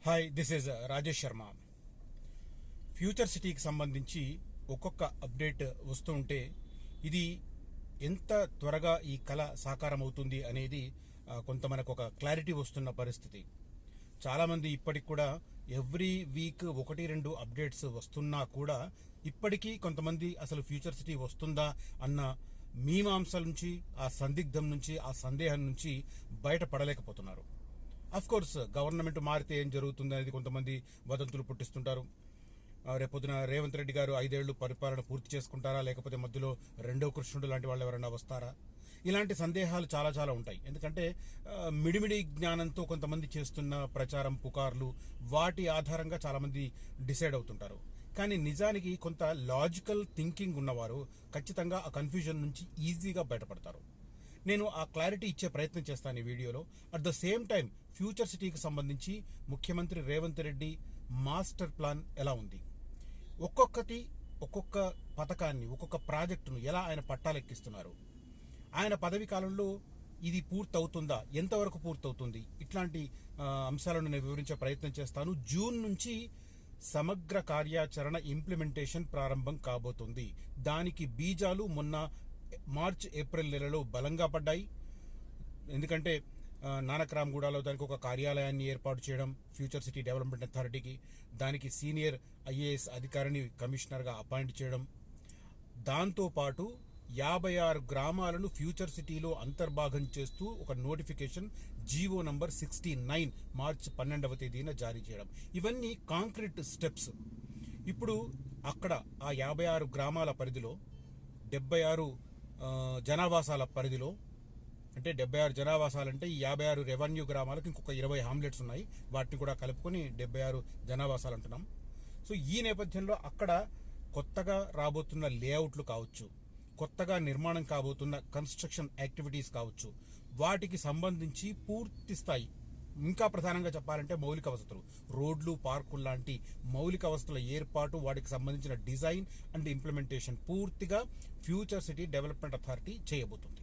Hi, this is Rajesh Sharma. Future సిటీకి సంబంధించి ఒక్కొక్క అప్డేట్ వస్తూ ఉంటే ఇది ఎంత త్వరగా ఈ కళ సాకారం అవుతుంది అనేది కొంత మనకు ఒక క్లారిటీ వస్తున్న పరిస్థితి. చాలామంది ఇప్పటికి కూడా ఎవ్రీ వీక్ 1-2 అప్డేట్స్ వస్తున్నా కూడా ఇప్పటికీ కొంతమంది అసలు ఫ్యూచర్ సిటీ వస్తుందా అన్న మీమాంసల నుంచి, ఆ సందిగ్ధం నుంచి, ఆ సందేహం నుంచి బయటపడలేకపోతున్నారు. అఫ్ కోర్స్ గవర్నమెంట్ మారితే ఏం జరుగుతుంది అనేది కొంతమంది వదంతులు పుట్టిస్తుంటారు. రేపొద్దున రేవంత్ రెడ్డి గారు 5 ఏళ్లు పరిపాలన పూర్తి చేసుకుంటారా, లేకపోతే మధ్యలో రెండో కృష్ణుడు లాంటి వాళ్ళు ఎవరైనా వస్తారా? ఇలాంటి సందేహాలు చాలా చాలా ఉంటాయి. ఎందుకంటే మిడిమిడి జ్ఞానంతో కొంతమంది చేస్తున్న ప్రచారం, పుకార్లు, వాటి ఆధారంగా చాలామంది డిసైడ్ అవుతుంటారు. కానీ నిజానికి కొంత లాజికల్ థింకింగ్ ఉన్నవారు ఖచ్చితంగా ఆ కన్ఫ్యూజన్ నుంచి ఈజీగా బయటపడతారు. నేను ఆ క్లారిటీ ఇచ్చే ప్రయత్నం చేస్తాను ఈ వీడియోలో. At the same time future సిటీకి సంబంధించి ముఖ్యమంత్రి రేవంత్ రెడ్డి మాస్టర్ ప్లాన్ ఎలా ఉంది, ఒక్కొక్క పథకాన్ని, ఒక్కొక్క ప్రాజెక్టును ఎలా ఆయన పట్టాలెక్కిస్తున్నారు, ఆయన పదవి కాలంలో ఇది పూర్తవుతుందా, ఎంతవరకు పూర్తవుతుంది, ఇట్లాంటి అంశాలను నేను వివరించే ప్రయత్నం చేస్తాను. జూన్ నుంచి సమగ్ర కార్యాచరణ ఇంప్లిమెంటేషన్ ప్రారంభం కాబోతుంది. దానికి బీజాలు మొన్న మార్చ్ ఏప్రిల్ నెలలో బలంగా పడ్డాయి. ఎందుకంటే నానక్రామ్గూడలో దానికి ఒక కార్యాలయాన్ని ఏర్పాటు చేయడం, ఫ్యూచర్ సిటీ డెవలప్మెంట్ అథారిటీకి, దానికి సీనియర్ ఐఏఎస్ అధికారిని కమిషనర్గా అపాయింట్ చేయడం, దాంతోపాటు 56 గ్రామాలను ఫ్యూచర్ సిటీలో అంతర్భాగం చేస్తూ ఒక నోటిఫికేషన్ జీవో నంబర్ 69 మార్చి 12వ తేదీన జారీ చేయడం. ఇవన్నీ కాంక్రీట్ స్టెప్స్. ఇప్పుడు అక్కడ ఆ 56 గ్రామాల పరిధిలో 76 జనావాసాల పరిధిలో, అంటే 76 జనావాసాలంటే ఈ 56 రెవెన్యూ గ్రామాలకు ఇంకొక 20 హామ్లెట్స్ ఉన్నాయి. వాటిని కూడా కలుపుకొని 76 జనావాసాలు అంటున్నాం. సో ఈ నేపథ్యంలో అక్కడ కొత్తగా రాబోతున్న లేఅవుట్లు కావచ్చు, కొత్తగా నిర్మాణం కాబోతున్న కన్స్ట్రక్షన్ యాక్టివిటీస్ కావచ్చు, వాటికి సంబంధించి పూర్తి స్థాయి, ఇంకా ప్రధానంగా చెప్పాలంటే మౌలిక వసతులు, రోడ్లు, పార్కులు లాంటి మౌలిక వసతుల ఏర్పాటు, వాటికి సంబంధించిన డిజైన్ అండ్ ఇంప్లిమెంటేషన్ పూర్తిగా ఫ్యూచర్ సిటీ డెవలప్మెంట్ అథారిటీ చేయబోతుంది.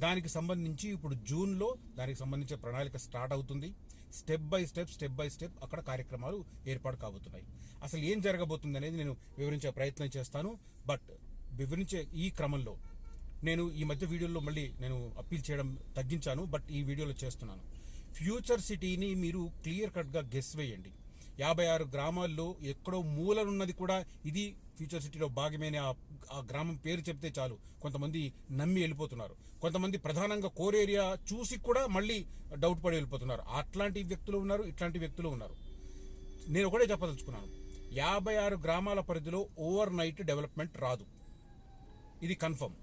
దానికి సంబంధించి ఇప్పుడు జూన్లో దానికి సంబంధించిన ప్రణాళిక స్టార్ట్ అవుతుంది. స్టెప్ బై స్టెప్ అక్కడ కార్యక్రమాలు ఏర్పాటు కాబోతున్నాయి. అసలు ఏం జరగబోతుంది అనేది నేను వివరించే ప్రయత్నం చేస్తాను. బట్ వివరించే ఈ క్రమంలో నేను ఈ మధ్య వీడియోలో మళ్ళీ నేను అప్పీల్ చేయడం తగ్గించాను, బట్ ఈ వీడియోలో చేస్తున్నాను. ఫ్యూచర్ సిటీని మీరు క్లియర్ కట్గా గెస్ వేయండి. 56 గ్రామాల్లో ఎక్కడో మూలనున్నది కూడా ఇది ఫ్యూచర్ సిటీలో భాగమేనే ఆ గ్రామం పేరు చెప్తే చాలు కొంతమంది నమ్మి వెళ్ళిపోతున్నారు. కొంతమంది ప్రధానంగా కోర్ ఏరియా చూసి కూడా మళ్ళీ డౌట్ పడి వెళ్ళిపోతున్నారు. అట్లాంటి వ్యక్తులు ఉన్నారు, ఇట్లాంటి వ్యక్తులు ఉన్నారు. నేను ఒకటే చెప్పదలుచుకున్నాను, 56 గ్రామాల పరిధిలో ఓవర్ నైట్ డెవలప్మెంట్ రాదు, ఇది కన్ఫర్మ్.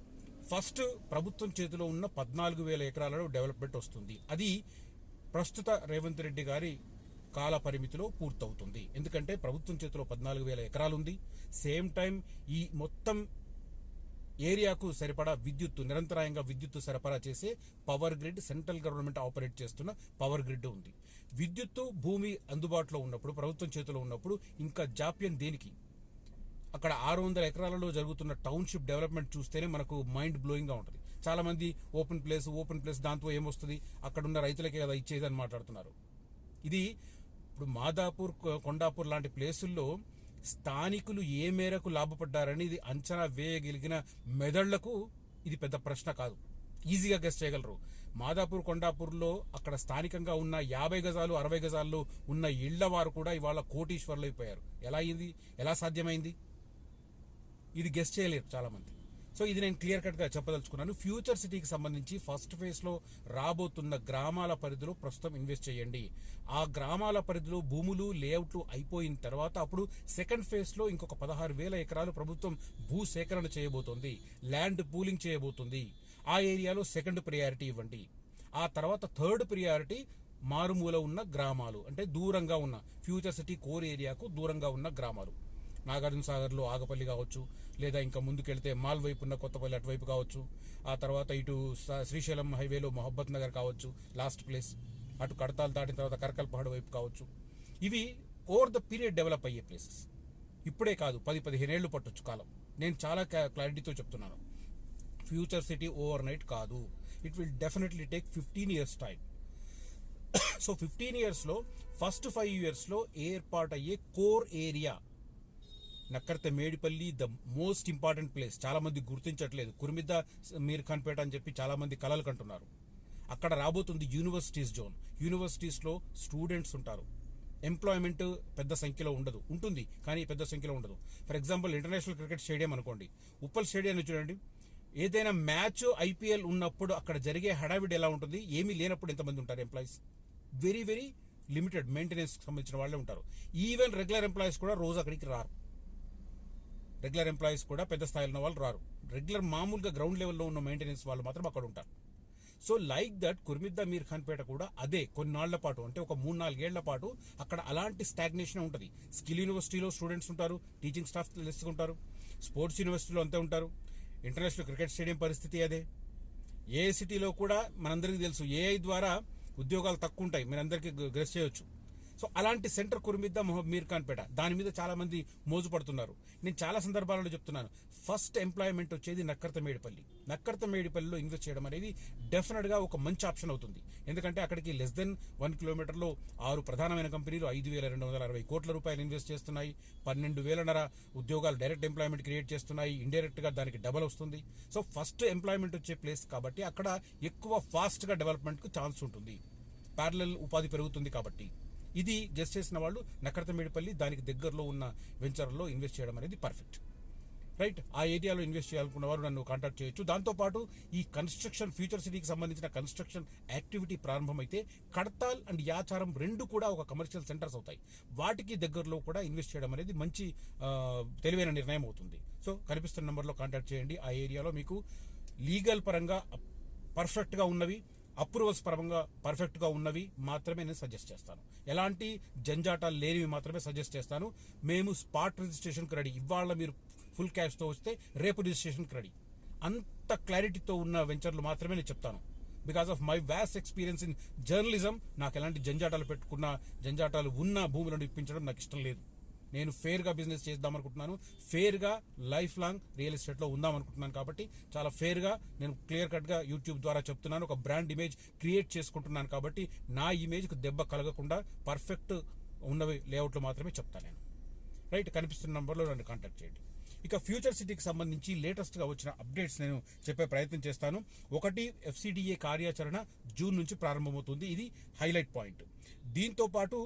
ఫస్ట్ ప్రభుత్వం చేతిలో ఉన్న 14,000 ఎకరాలలో డెవలప్మెంట్ వస్తుంది. అది ప్రస్తుత రేవంత్ రెడ్డి గారి కాల పరిమితిలో పూర్తవుతుంది. ఎందుకంటే ప్రభుత్వం చేతిలో 14,000 ఎకరాలు ఉంది. సేమ్ టైం ఈ మొత్తం ఏరియాకు సరిపడా విద్యుత్తు, నిరంతరాయంగా విద్యుత్తు సరఫరా చేసే power grid, central government operate చేస్తున్న పవర్ గ్రిడ్ ఉంది. విద్యుత్తు, భూమి అందుబాటులో ఉన్నప్పుడు, ప్రభుత్వం చేతిలో ఉన్నప్పుడు ఇంకా జాప్యం దేనికి? అక్కడ 600 ఎకరాలలో జరుగుతున్న టౌన్షిప్ డెవలప్మెంట్ చూస్తేనే మనకు మైండ్ బ్లోయింగ్గా ఉంటుంది. చాలా మంది ఓపెన్ ప్లేస్ దాంతో ఏమొస్తుంది, అక్కడున్న రైతులకే కదా ఇచ్చేది అని మాట్లాడుతున్నారు. ఇది ఇప్పుడు మాదాపూర్, కొండాపూర్ లాంటి ప్లేసుల్లో స్థానికులు ఏ మేరకు లాభపడ్డారని ఇది అంచనా వేయగలిగిన మెదళ్లకు ఇది పెద్ద ప్రశ్న కాదు, ఈజీగా గెస్ చేయగలరు. మాదాపూర్, కొండాపూర్లో అక్కడ స్థానికంగా ఉన్న 50 గజాలు 60 గజాల్లో ఉన్న ఇళ్ల వారు కూడా ఇవాళ కోటీశ్వర్లు అయిపోయారు. ఎలా సాధ్యమైంది? ఇది గెస్ చేయలేరు చాలా మంది. సో ఇది నేను క్లియర్ కట్గా చెప్పదలుచుకున్నాను. ఫ్యూచర్ సిటీకి సంబంధించి ఫస్ట్ ఫేజ్లో రాబోతున్న గ్రామాల పరిధిలో ప్రస్తుతం ఇన్వెస్ట్ చేయండి. ఆ గ్రామాల పరిధిలో భూములు, లేఅవుట్లు అయిపోయిన తర్వాత అప్పుడు సెకండ్ ఫేజ్లో ఇంకొక 16,000 ఎకరాలు ప్రభుత్వం భూ సేకరణ చేయబోతోంది, ల్యాండ్ పూలింగ్ చేయబోతుంది. ఆ ఏరియాలో సెకండ్ ప్రియారిటీ ఇవ్వండి. ఆ తర్వాత థర్డ్ ప్రియారిటీ మారుమూల ఉన్న గ్రామాలు, అంటే దూరంగా ఉన్న ఫ్యూచర్ సిటీ కోర్ ఏరియాకు దూరంగా ఉన్న గ్రామాలు. నాగార్జున సాగర్లో ఆగపల్లి కావచ్చు, లేదా ఇంకా ముందుకెళ్తే మాల్ వైపు ఉన్న కొత్తపల్లి అటువైపు కావచ్చు, ఆ తర్వాత ఇటు శ్రీశైలం హైవేలో మొహబ్బత్ నగర్ కావచ్చు లాస్ట్ ప్లేస్, అటు కడతాలు దాటిన తర్వాత కరకల్పహాడు వైపు కావచ్చు. ఇవి ఓవర్ ద పీరియడ్ డెవలప్ అయ్యే ప్లేసెస్. ఇప్పుడే కాదు, 10-15 ఏళ్లు పట్టొచ్చు కాలం. నేను చాలా క్లారిటీతో చెప్తున్నాను. ఫ్యూచర్ సిటీ ఓవర్ నైట్ కాదు, it will definitely take 15 years time. So 15 ఇయర్స్లో ఫస్ట్ 5 ఇయర్స్లో ఏర్పాటయ్యే core area Nakkarta Medipally, the most important place. చాలా మంది గుర్తించట్లేదు. కుర్మిద్ద మీర్ ఖాన్పేట అని చెప్పి చాలా మంది కలలు కంటున్నారు. అక్కడ రాబోతుంది యూనివర్సిటీస్ జోన్. యూనివర్సిటీస్లో స్టూడెంట్స్ ఉంటారు. ఎంప్లాయ్మెంట్ పెద్ద సంఖ్యలో ఉంటుంది కానీ పెద్ద సంఖ్యలో ఉండదు. For example international cricket stadium అనుకోండి, ఉప్పల్ స్టేడియాన్ని చూడండి. ఏదైనా మ్యాచ్ ఐపీఎల్ ఉన్నప్పుడు అక్కడ జరిగే హడావిడి ఎలా ఉంటుంది, ఏమీ లేనప్పుడు ఎంతమంది ఉంటారు employees? Very very limited. Maintenance సంబంధించిన వాళ్ళే ఉంటారు. ఈవెన్ రెగ్యులర్ ఎంప్లాయీస్ కూడా రోజు అక్కడికి రారు. రెగ్యులర్ ఎంప్లాయీస్ కూడా పెద్ద స్థాయిలో ఉన్న వాళ్ళు రారు. రెగ్యులర్ మామూలుగా గ్రౌండ్ లెవెల్లో ఉన్న మెయింటెనెన్స్ వాళ్ళు మాత్రం అక్కడ ఉంటారు. సో లైక్ దట్ కుర్మిద్ద మీర్ ఖాన్పేట కూడా అదే కొన్నాళ్ల పాటు, అంటే ఒక 3-4 ఏళ్ల పాటు అక్కడ అలాంటి స్టాగ్నేషన్ ఉంటుంది. స్కిల్ యూనివర్సిటీలో స్టూడెంట్స్ ఉంటారు, టీచింగ్ స్టాఫ్ ఉంటారు, స్పోర్ట్స్ యూనివర్సిటీలో అంతే ఉంటారు. ఇంటర్నేషనల్ క్రికెట్ స్టేడియం పరిస్థితి అదే. ఏఐసిటీలో కూడా మనందరికీ తెలుసు, ఏఐ ద్వారా ఉద్యోగాలు తక్కువ ఉంటాయి, మీరందరికీ గెస్ చేయొచ్చు. సో అలాంటి సెంటర్ కుర్మిద్ద మీర్ ఖాన్పేట, దాని మీద చాలా మంది మోజు పడుతున్నారు. నేను చాలా సందర్భాలలో చెప్తున్నాను, ఫస్ట్ ఎంప్లాయ్మెంట్ వచ్చేది నక్కర్త మేడిపల్లి. నక్కర్త మేడిపల్లిలో ఇన్వెస్ట్ చేయడం అనేది డెఫినెట్గా ఒక మంచి ఆప్షన్ అవుతుంది. ఎందుకంటే అక్కడికి లెస్ దెన్ 1 కిలోమీటర్లో 6 ప్రధానమైన కంపెనీలు 5,260 కోట్ల రూపాయలు ఇన్వెస్ట్ చేస్తున్నాయి. 12,500 ఉద్యోగాలు డైరెక్ట్ ఎంప్లాయ్మెంట్ క్రియేట్ చేస్తున్నాయి. ఇండైరెక్ట్గా దానికి డబల్ వస్తుంది. సో ఫస్ట్ ఎంప్లాయ్మెంట్ వచ్చే ప్లేస్ కాబట్టి అక్కడ ఎక్కువ ఫాస్ట్గా డెవలప్మెంట్కు ఛాన్స్ ఉంటుంది. ప్యారలల్ ఉపాధి పెరుగుతుంది. కాబట్టి ఇది గెస్ట్ చేసిన వాళ్ళు నక్కర్త మేడిపల్లి దానికి దగ్గరలో ఉన్న వెంచర్లో ఇన్వెస్ట్ చేయడం అనేది పర్ఫెక్ట్. రైట్, ఆ ఏరియాలో ఇన్వెస్ట్ చేయాలనుకున్న వారు నన్ను కాంటాక్ట్ చేయొచ్చు. దాంతోపాటు ఈ కన్స్ట్రక్షన్, ఫ్యూచర్ సిటీకి సంబంధించిన కన్స్ట్రక్షన్ యాక్టివిటీ ప్రారంభమైతే కడతాల్ అండ్ యాచారం రెండు కూడా ఒక కమర్షియల్ సెంటర్స్ అవుతాయి. వాటికి దగ్గరలో కూడా ఇన్వెస్ట్ చేయడం అనేది మంచి తెలివైన నిర్ణయం అవుతుంది. సో కనిపిస్తున్న నెంబర్లో కాంటాక్ట్ చేయండి. ఆ ఏరియాలో మీకు లీగల్ పరంగా పర్ఫెక్ట్గా ఉన్నవి, అప్రూవల్స్ పరంగా పర్ఫెక్ట్గా ఉన్నవి మాత్రమే నేను సజెస్ట్ చేస్తాను. ఎలాంటి జంజాటాలు లేనివి మాత్రమే సజెస్ట్ చేస్తాను. మేము స్పాట్ రిజిస్ట్రేషన్కి రెడీ. ఇవాళ మీరు ఫుల్ క్యాష్తో వస్తే రేపు రిజిస్ట్రేషన్కి రెడీ. అంత క్లారిటీతో ఉన్న వెంచర్లు మాత్రమే నేను చెప్తాను. Because of my vast experience in journalism, నాకు ఎలాంటి జంజాటాలు ఉన్న భూములను ఇప్పించడం నాకు ఇష్టం లేదు. నేను ఫేర్గా బిజినెస్ చేద్దాం అనుకుంటున్నాను. ఫేర్గా లైఫ్ లాంగ్ రియల్ ఎస్టేట్లో ఉందాం అనుకుంటున్నాను. కాబట్టి చాలా ఫేర్గా నేను క్లియర్ కట్గా యూట్యూబ్ ద్వారా చెప్తున్నాను. ఒక బ్రాండ్ ఇమేజ్ క్రియేట్ చేసుకుంటున్నాను. కాబట్టి నా ఇమేజ్కి దెబ్బ కలగకుండా పర్ఫెక్ట్ ఉన్నవి లేఅవుట్లు మాత్రమే చెప్తాను నేను. రైట్, కనిపిస్తున్న నెంబర్లో నన్ను కాంటాక్ట్ చేయండి. ఇక ఫ్యూచర్ సిటీకి సంబంధించి లేటెస్ట్గా వచ్చిన అప్డేట్స్ నేను చెప్పే ప్రయత్నం చేస్తాను. ఒకటి, FCDA కార్యాచరణ జూన్ నుంచి ప్రారంభమవుతుంది. ఇది హైలైట్ పాయింట్. దీంతో పాటు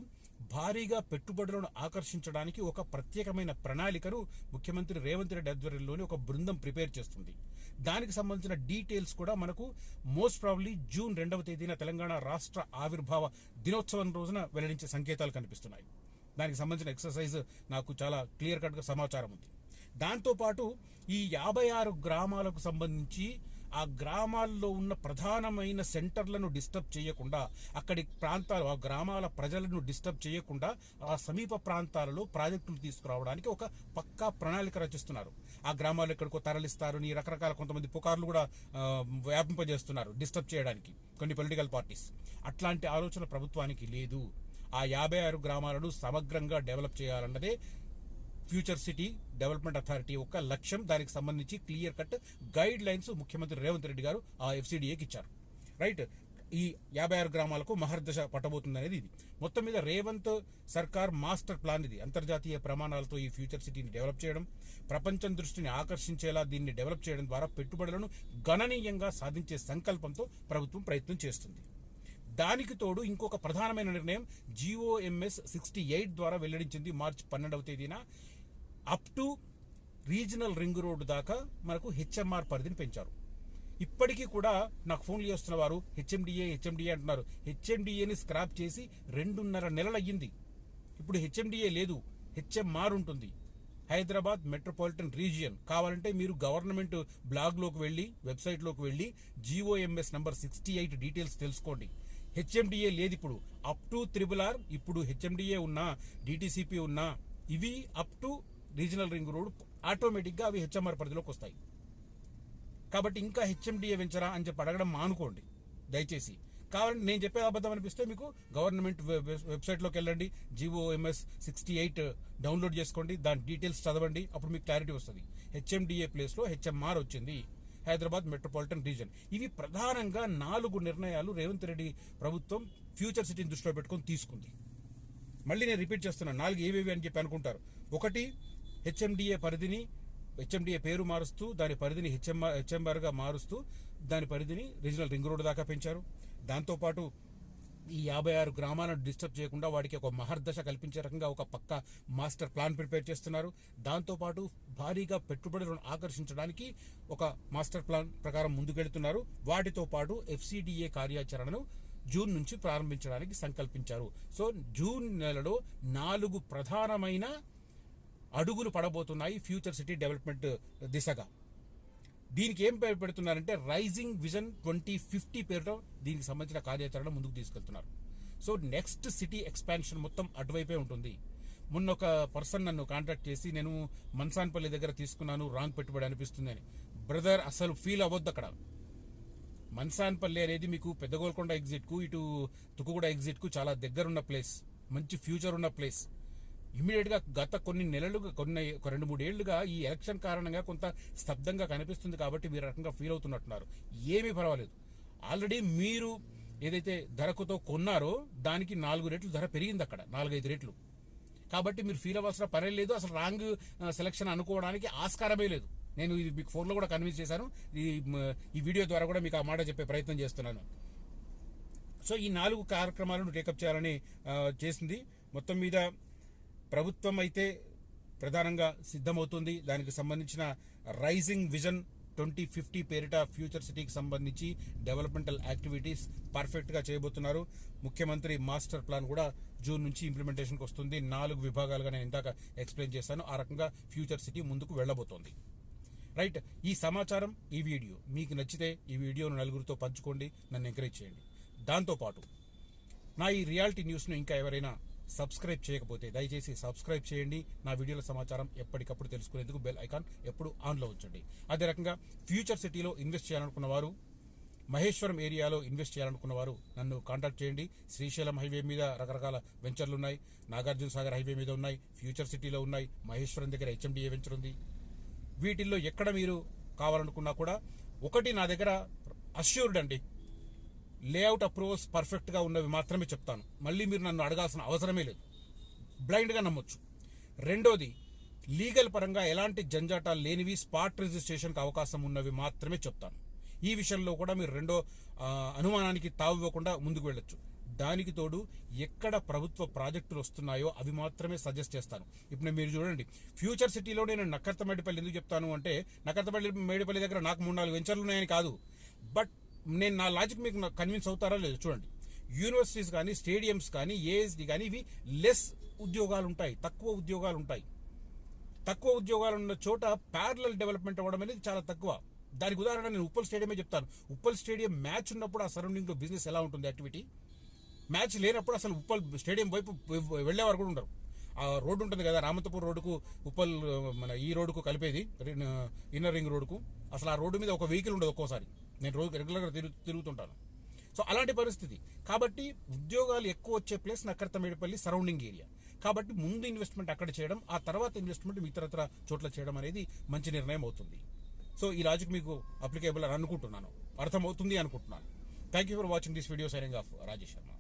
భారీగా పెట్టుబడులను ఆకర్షించడానికి ఒక ప్రత్యేకమైన ప్రణాళికను ముఖ్యమంత్రి రేవంత్ రెడ్డి ఆధ్వర్యంలోని ఒక బృందం ప్రిపేర్ చేస్తుంది. దానికి సంబంధించిన డీటెయిల్స్ కూడా మనకు మోస్ట్ ప్రాబబ్లీ జూన్ 2వ తేదీన తెలంగాణ రాష్ట్ర ఆవిర్భావ దినోత్సవం రోజున వెల్లడించే సంకేతాలు కనిపిస్తున్నాయి. దానికి సంబంధించిన ఎక్సర్సైజ్ నాకు చాలా క్లియర్ కట్గా సమాచారం ఉంది. దాంతోపాటు ఈ 56 గ్రామాలకు సంబంధించి ఆ గ్రామాల్లో ఉన్న ప్రధానమైన సెంటర్లను డిస్టర్బ్ చేయకుండా, అక్కడి ప్రాంతాలు, ఆ గ్రామాల ప్రజలను డిస్టర్బ్ చేయకుండా ఆ సమీప ప్రాంతాలలో ప్రాజెక్టులు తీసుకురావడానికి ఒక పక్కా ప్రణాళిక రచిస్తున్నారు. ఆ గ్రామాలు ఎక్కడికో తరలిస్తారు నీ రకరకాల కొంతమంది పుకార్లు కూడా వ్యాపింపజేస్తున్నారు డిస్టర్బ్ చేయడానికి కొన్ని పొలిటికల్ పార్టీస్. అట్లాంటి ఆలోచన ప్రభుత్వానికి లేదు. ఆ 56 గ్రామాలను సమగ్రంగా డెవలప్ చేయాలన్నదే ఫ్యూచర్ సిటీ డెవలప్మెంట్ అథారిటీ యొక్క లక్ష్యం. దానికి సంబంధించి క్లియర్ కట్ గైడ్ లైన్స్ ముఖ్యమంత్రి రేవంత్ రెడ్డి గారు ఆ FCDAకి ఇచ్చారు. రైట్, ఈ 56 గ్రామాలకు మహర్దశ పట్టబోతుంది అనేది ఇది. మొత్తం మీద రేవంత్ సర్కార్ మాస్టర్ ప్లాన్ ఇది. అంతర్జాతీయ ప్రమాణాలతో ఈ ఫ్యూచర్ సిటీని డెవలప్ చేయడం, ప్రపంచం దృష్టిని ఆకర్షించేలా దీన్ని డెవలప్ చేయడం ద్వారా పెట్టుబడులను గణనీయంగా సాధించే సంకల్పంతో ప్రభుత్వం ప్రయత్నం చేస్తుంది. దానికి తోడు ఇంకొక ప్రధానమైన నిర్ణయం GOMS 68 ద్వారా వెల్లడించింది. మార్చి 12వ తేదీన up to regional ring road దాకా మనకు HMR పరిధిని పెంచారు. ఇప్పటికీ కూడా నాకు ఫోన్లు చేస్తున్న వారు HMDA అంటున్నారు. HMDAని స్క్రాప్ చేసి 2.5 నెలలు అయ్యింది. ఇప్పుడు HMDA లేదు, HMR ఉంటుంది. Hyderabad metropolitan region. కావాలంటే మీరు గవర్నమెంట్ బ్లాగ్లోకి వెళ్ళి, వెబ్సైట్లోకి వెళ్ళి GOMS నంబర్ 68 డీటెయిల్స్ తెలుసుకోండి. HMDA లేదు ఇప్పుడు. అప్ టు RRR ఇప్పుడు HMDA ఉన్నా, DTCP ఉన్నా, ఇవి up to regional ring road ఆటోమేటిక్గా అవి HMR పరిధిలోకి వస్తాయి. కాబట్టి ఇంకా HMDA వెంచరా అని చెప్పి అడగడం మానుకోండి దయచేసి. కావాలంటే నేను చెప్పే అబద్ధం అనిపిస్తే మీకు గవర్నమెంట్ వెబ్సైట్లోకి వెళ్ళండి, GOMS 68 డౌన్లోడ్ చేసుకోండి, దాని డీటెయిల్స్ చదవండి, అప్పుడు మీకు క్లారిటీ వస్తుంది. HMDA ప్లేస్లో HMR వచ్చింది. Hyderabad metropolitan reason. ఇవి ప్రధానంగా 4 నిర్ణయాలు రేవంత్ రెడ్డి ప్రభుత్వం ఫ్యూచర్ సిటీని దృష్టిలో పెట్టుకొని తీసుకుంది. మళ్ళీ నేను రిపీట్ చేస్తున్నాను, 4 ఏవేవి అని చెప్పి అనుకుంటారు. 1, హెచ్ఎండిఏ పేరు మారుస్తూ దాని పరిధిని హెచ్ఎంఆర్గా మారుస్తూ దాని పరిధిని రీజనల్ రింగ్ రోడ్ దాకా పెంచారు. దాంతోపాటు ఈ 56 గ్రామాలను డిస్టర్బ్ చేయకుండా వాటికి ఒక మహర్దశ కల్పించే రకంగా ఒక పక్క మాస్టర్ ప్లాన్ ప్రిపేర్ చేస్తున్నారు. దాంతోపాటు భారీగా పెట్టుబడులను ఆకర్షించడానికి ఒక మాస్టర్ ప్లాన్ ప్రకారం ముందుకెళ్తున్నారు. వాటితో పాటు FCDA కార్యాచరణను జూన్ నుంచి ప్రారంభించడానికి సంకల్పించారు. సో జూన్ నెలలో 4 ప్రధానమైన అడుగులు పడబోతున్నాయి ఫ్యూచర్ సిటీ డెవలప్మెంట్ దిశగా. దీనికి ఏం పేరు పెడుతున్నారంటే రైజింగ్ విజన్ 2050 పేరుతో దీనికి సంబంధించిన కార్యాచరణ ముందుకు తీసుకెళ్తున్నారు. సో నెక్స్ట్ సిటీ ఎక్స్పాన్షన్ మొత్తం అటువైపే ఉంటుంది. మొన్న ఒక పర్సన్ నన్ను కాంటాక్ట్ చేసి, నేను మన్సాన్పల్లి దగ్గర తీసుకున్నాను, రాంగ్ పెట్టుబడి అనిపిస్తుంది అని. బ్రదర్, అసలు ఫీల్ అవ్వద్దు. అక్కడ మన్సాన్పల్లి అనేది మీకు పెద్ద గోల్కొండ ఎగ్జిట్కు, ఇటు తుకుగూడ ఎగ్జిట్కు చాలా దగ్గరున్న ప్లేస్, మంచి ఫ్యూచర్ ఉన్న ప్లేస్. ఇమీడియట్గా గత కొన్ని నెలలుగా, ఒక 2-3 ఏళ్లుగా ఈ ఎలక్షన్ కారణంగా కొంత స్తబ్దంగా కనిపిస్తుంది కాబట్టి మీరు రకంగా ఫీల్ అవుతున్నట్టున్నారు. ఏమీ పర్వాలేదు. ఆల్రెడీ మీరు ఏదైతే ధరకుతో కొన్నారో దానికి 4 రెట్లు ధర పెరిగింది అక్కడ, 4-5 రెట్లు. కాబట్టి మీరు ఫీల్ అవ్వాల్సిన పనే లేదు. అసలు రాంగ్ సెలక్షన్ అనుకోవడానికి ఆస్కారమే లేదు. నేను ఇది మీకు ఫోన్లో కూడా కన్విన్స్ చేశాను. ఈ వీడియో ద్వారా కూడా మీకు ఆ మాట చెప్పే ప్రయత్నం చేస్తున్నాను. సో ఈ 4 కార్యక్రమాలను టేకప్ చేయాలని చేసింది. మొత్తం మీద ప్రభుత్వం అయితే ప్రధానంగా సిద్ధమవుతుంది. దానికి సంబంధించిన రైజింగ్ విజన్ 2050 పేరిట ఫ్యూచర్ సిటీకి సంబంధించి డెవలప్మెంటల్ యాక్టివిటీస్ పర్ఫెక్ట్గా చేయబోతున్నారు. ముఖ్యమంత్రి మాస్టర్ ప్లాన్ కూడా జూన్ నుంచి ఇంప్లిమెంటేషన్కి వస్తుంది. 4 విభాగాలుగా నేను ఇందాక ఎక్స్ప్లెయిన్ చేశాను. ఆ రకంగా ఫ్యూచర్ సిటీ ముందుకు వెళ్ళబోతోంది. రైట్, ఈ సమాచారం, ఈ వీడియో మీకు నచ్చితే ఈ వీడియోను నలుగురితో పంచుకోండి, నన్ను ఎంకరేజ్ చేయండి. దాంతోపాటు నా ఈ రియాలిటీ న్యూస్ను ఇంకా ఎవరైనా సబ్స్క్రైబ్ చేయకపోతే దయచేసి సబ్స్క్రైబ్ చేయండి. నా వీడియోల సమాచారం ఎప్పటికప్పుడు తెలుసుకునేందుకు బెల్ ఐకాన్ ఎప్పుడు ఆన్లో ఉంచండి. అదే రకంగా ఫ్యూచర్ సిటీలో ఇన్వెస్ట్ చేయాలనుకున్న వారు, మహేశ్వరం ఏరియాలో ఇన్వెస్ట్ చేయాలనుకున్న వారు నన్ను కాంటాక్ట్ చేయండి. శ్రీశైలం హైవే మీద రకరకాల వెంచర్లు ఉన్నాయి, నాగార్జున సాగర్ హైవే మీద ఉన్నాయి, ఫ్యూచర్ సిటీలో ఉన్నాయి, మహేశ్వరం దగ్గర HMDA వెంచర్ ఉంది. వీటిల్లో ఎక్కడ మీరు కావాలనుకున్నా కూడా, ఒకటి నా దగ్గర అష్యూర్డ్ అండి, లేఅవుట్ అప్రూవల్స్ పర్ఫెక్ట్గా ఉన్నవి మాత్రమే చెప్తాను. మళ్ళీ మీరు నన్ను అడగాల్సిన అవసరమే లేదు, బ్లైండ్గా నమ్మొచ్చు. రెండోది, లీగల్ పరంగా ఎలాంటి జంజాటాలు లేనివి, స్పాట్ రిజిస్ట్రేషన్కి అవకాశం ఉన్నవి మాత్రమే చెప్తాను. ఈ విషయంలో కూడా మీరు రెండో అనుమానానికి తావివ్వకుండా ముందుకు వెళ్ళొచ్చు. దానికి తోడు ఎక్కడ ప్రభుత్వ ప్రాజెక్టులు వస్తున్నాయో అవి మాత్రమే సజెస్ట్ చేస్తాను. ఇప్పుడు మీరు చూడండి, ఫ్యూచర్ సిటీలో నేను నక్కర్తమేడిపల్లి ఎందుకు చెప్తాను అంటే, నక్కర్తమేడిపల్లి దగ్గర నాకు 3-4 వెంచర్లు ఉన్నాయని కాదు. బట్ నేను నా లాజిక్ మీకు కన్విన్స్ అవుతారా లేదు చూడండి. యూనివర్సిటీస్ కానీ, స్టేడియంస్ కానీ, ఏఎస్డి కానీ, ఇవి లెస్ ఉద్యోగాలు ఉంటాయి, తక్కువ ఉద్యోగాలు ఉంటాయి. తక్కువ ఉద్యోగాలు ఉన్న చోట ప్యారలల్ డెవలప్మెంట్ అవ్వడం అనేది చాలా తక్కువ. దానికి ఉదాహరణ నేను ఉప్పల్ స్టేడియమే చెప్తాను. ఉప్పల్ స్టేడియం మ్యాచ్ ఉన్నప్పుడు ఆ సరౌండింగ్లో బిజినెస్ ఎలా ఉంటుంది, యాక్టివిటీ. మ్యాచ్ లేనప్పుడు అసలు ఉప్పల్ స్టేడియం వైపు వెళ్ళేవారు కూడా ఉండరు. ఆ రోడ్డు ఉంటుంది కదా, రామంతపూర్ రోడ్డుకు ఉప్పల్ మన ఈ రోడ్డుకు కలిపేది, ఇన్నర్ రింగ్ రోడ్డుకు, అసలు ఆ రోడ్డు మీద ఒక వెహికల్ ఉండదు ఒక్కోసారి. నేను రోజు రెగ్యులర్గా తిరుగుతుంటాను. సో అలాంటి పరిస్థితి. కాబట్టి ఉద్యోగాలు ఎక్కువ వచ్చే ప్లేస్ నక్కర్తమేడిపల్లి సరౌండింగ్ ఏరియా. కాబట్టి ముందు ఇన్వెస్ట్మెంట్ అక్కడ చేయడం, ఆ తర్వాత ఇన్వెస్ట్మెంట్ ఇతరత్ర చోట్ల చేయడం అనేది మంచి నిర్ణయం అవుతుంది. సో ఈ లాజిక్ మీకు అప్లికేబుల్ అని అనుకుంటున్నాను, అర్థమవుతుంది అనుకుంటున్నాను. Thank you for watching this video. Signing off Rajesh Sharma.